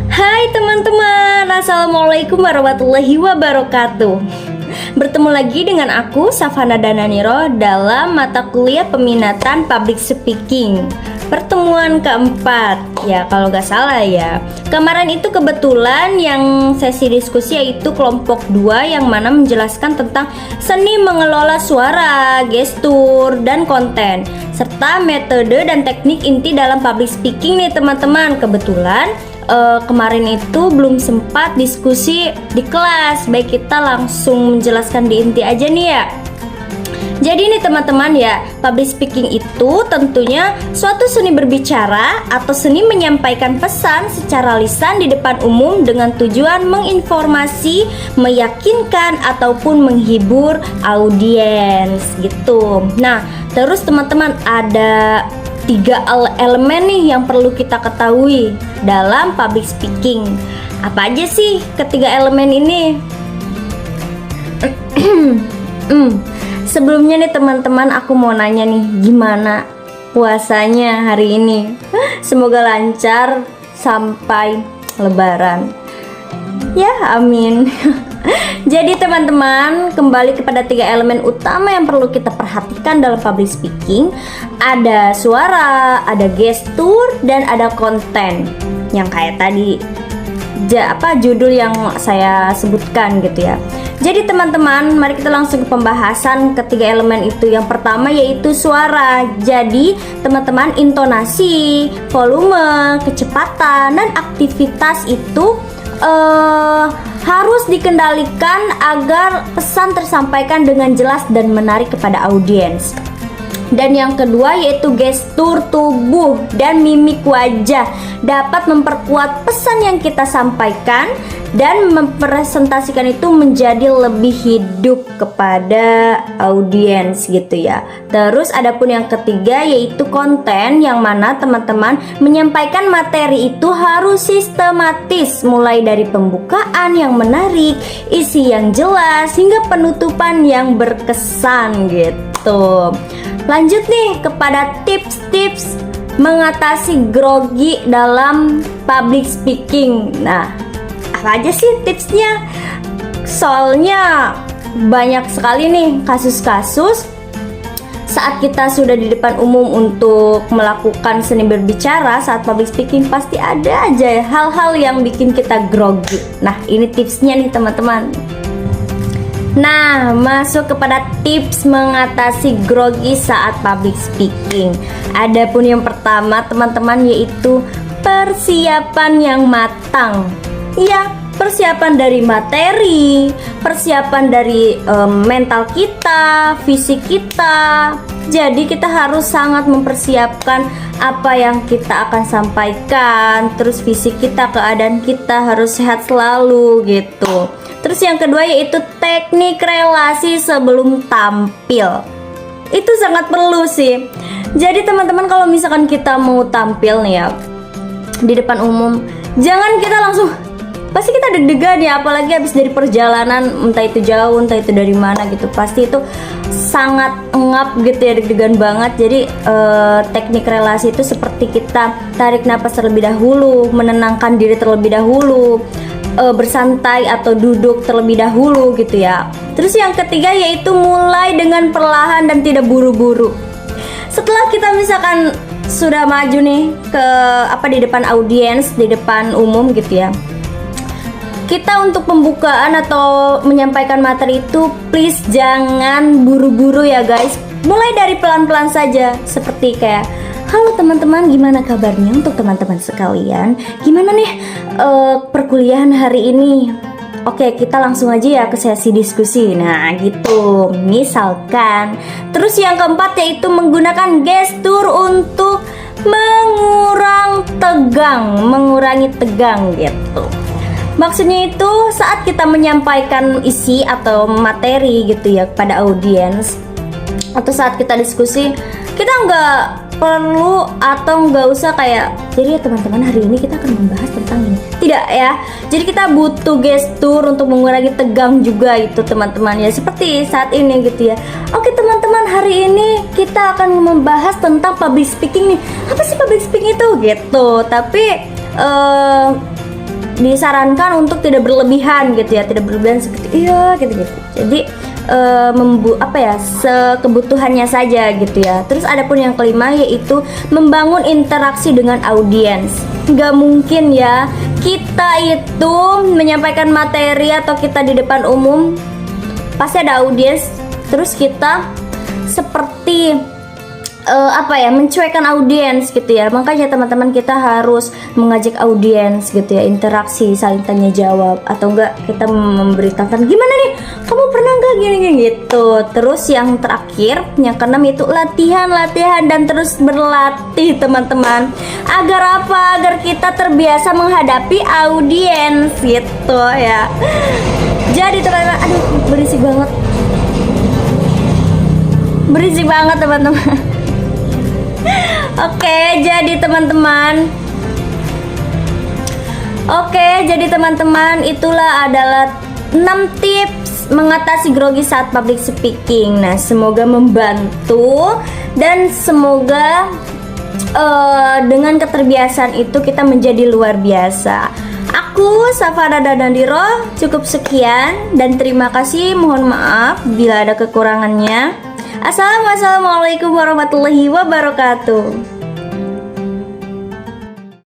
Hai teman-teman, assalamualaikum warahmatullahi wabarakatuh. Bertemu lagi dengan aku Safana Dananiro dalam mata kuliah peminatan Public Speaking pertemuan keempat. Ya kalau gak salah ya. Kemarin itu kebetulan yang sesi diskusi yaitu kelompok 2 yang mana menjelaskan tentang seni mengelola suara, gestur, dan konten serta metode dan teknik inti dalam public speaking nih teman-teman. Kebetulan kemarin itu belum sempat diskusi di kelas, baik kita langsung menjelaskan di inti aja nih ya. Jadi nih teman-teman ya, public speaking itu tentunya suatu seni berbicara atau seni menyampaikan pesan secara lisan di depan umum dengan tujuan menginformasi, meyakinkan ataupun menghibur audiens gitu. Nah, terus teman-teman ada 3 elemen nih yang perlu kita ketahui dalam public speaking. Apa aja sih ketiga elemen ini? Sebelumnya nih teman-teman, aku mau nanya nih, gimana puasanya hari ini? Semoga lancar sampai lebaran. Ya, amin. Jadi teman-teman, kembali kepada 3 elemen utama yang perlu kita perhatikan dalam public speaking. Ada suara, ada gestur, dan ada konten. Yang kayak tadi judul yang saya sebutkan gitu ya. Jadi teman-teman, mari kita langsung ke pembahasan ketiga elemen itu. Yang pertama yaitu suara. Jadi teman-teman, intonasi, volume, kecepatan, dan aktivitas itu harus dikendalikan agar pesan tersampaikan dengan jelas dan menarik kepada audiens. Dan yang kedua yaitu gestur tubuh dan mimik wajah dapat memperkuat pesan yang kita sampaikan dan mempresentasikan itu menjadi lebih hidup kepada audiens gitu ya. Terus adapun yang ketiga yaitu konten, yang mana teman-teman menyampaikan materi itu harus sistematis, mulai dari pembukaan yang menarik, isi yang jelas, hingga penutupan yang berkesan gitu. Lanjut nih kepada tips-tips mengatasi grogi dalam public speaking. Nah, apa aja sih tipsnya? Soalnya banyak sekali nih kasus-kasus saat kita sudah di depan umum untuk melakukan seni berbicara saat public speaking, pasti ada aja hal-hal yang bikin kita grogi. Nah, ini tipsnya nih teman-teman. Nah, masuk kepada tips mengatasi grogi saat public speaking. Adapun yang pertama teman-teman yaitu persiapan yang matang. Ya, persiapan dari materi, persiapan dari mental kita, fisik kita. Jadi kita harus sangat mempersiapkan apa yang kita akan sampaikan. Terus fisik kita, keadaan kita harus sehat selalu gitu. Terus yang kedua yaitu teknik relasi sebelum tampil. Itu sangat perlu sih. Jadi teman-teman, kalau misalkan kita mau tampil nih ya di depan umum, jangan kita langsung, pasti kita deg-degan ya, apalagi habis dari perjalanan, entah itu jauh, entah itu dari mana gitu, pasti itu sangat engap gitu ya, deg-degan banget. Jadi teknik relasi itu seperti kita tarik napas terlebih dahulu, menenangkan diri terlebih dahulu, bersantai atau duduk terlebih dahulu gitu ya. Terus yang ketiga yaitu mulai dengan perlahan dan tidak buru-buru. Setelah kita misalkan sudah maju nih ke di depan audiens, di depan umum gitu ya, kita untuk pembukaan atau menyampaikan materi itu please jangan buru-buru ya guys. Mulai dari pelan-pelan saja, seperti kayak, halo teman-teman, gimana kabarnya untuk teman-teman sekalian? Gimana nih perkuliahan hari ini? Oke, kita langsung aja ya ke sesi diskusi. Nah gitu, misalkan. Terus yang keempat yaitu menggunakan gestur untuk mengurangi tegang gitu. Maksudnya itu saat kita menyampaikan isi atau materi gitu ya kepada audiens, atau saat kita diskusi, kita nggak perlu atau nggak usah kayak, jadi ya teman-teman hari ini kita akan membahas tentang ini. tidak ya. Jadi kita butuh gestur untuk mengurangi tegang juga itu teman-teman ya, seperti saat ini gitu ya. Oke teman-teman, hari ini kita akan membahas tentang public speaking nih. Apa sih public speaking itu gitu, tapi disarankan untuk tidak berlebihan gitu ya, tidak berlebihan seperti iya gitu. Jadi sekebutuhannya saja gitu ya. Terus ada pun yang kelima, yaitu membangun interaksi dengan audiens. Nggak mungkin ya kita itu menyampaikan materi atau kita di depan umum pasti ada audiens, terus kita seperti mencuekkan audiens gitu ya. Makanya teman-teman kita harus mengajak audiens gitu ya, interaksi, saling tanya jawab, atau enggak kita memberitakan gimana nih, kamu pernah enggak gini gitu. Terus yang terakhir, yang keenam, itu latihan dan terus berlatih teman-teman. Agar apa? Agar kita terbiasa menghadapi audiens gitu ya. Jadi teman-teman, aduh berisik banget teman-teman. Oke, jadi teman-teman, itulah adalah 6 tips mengatasi grogi saat public speaking. Nah, semoga membantu dan semoga dengan keterbiasaan itu kita menjadi luar biasa. Aku Safara Danandiro, cukup sekian dan terima kasih. Mohon maaf bila ada kekurangannya. Assalamualaikum warahmatullahi wabarakatuh.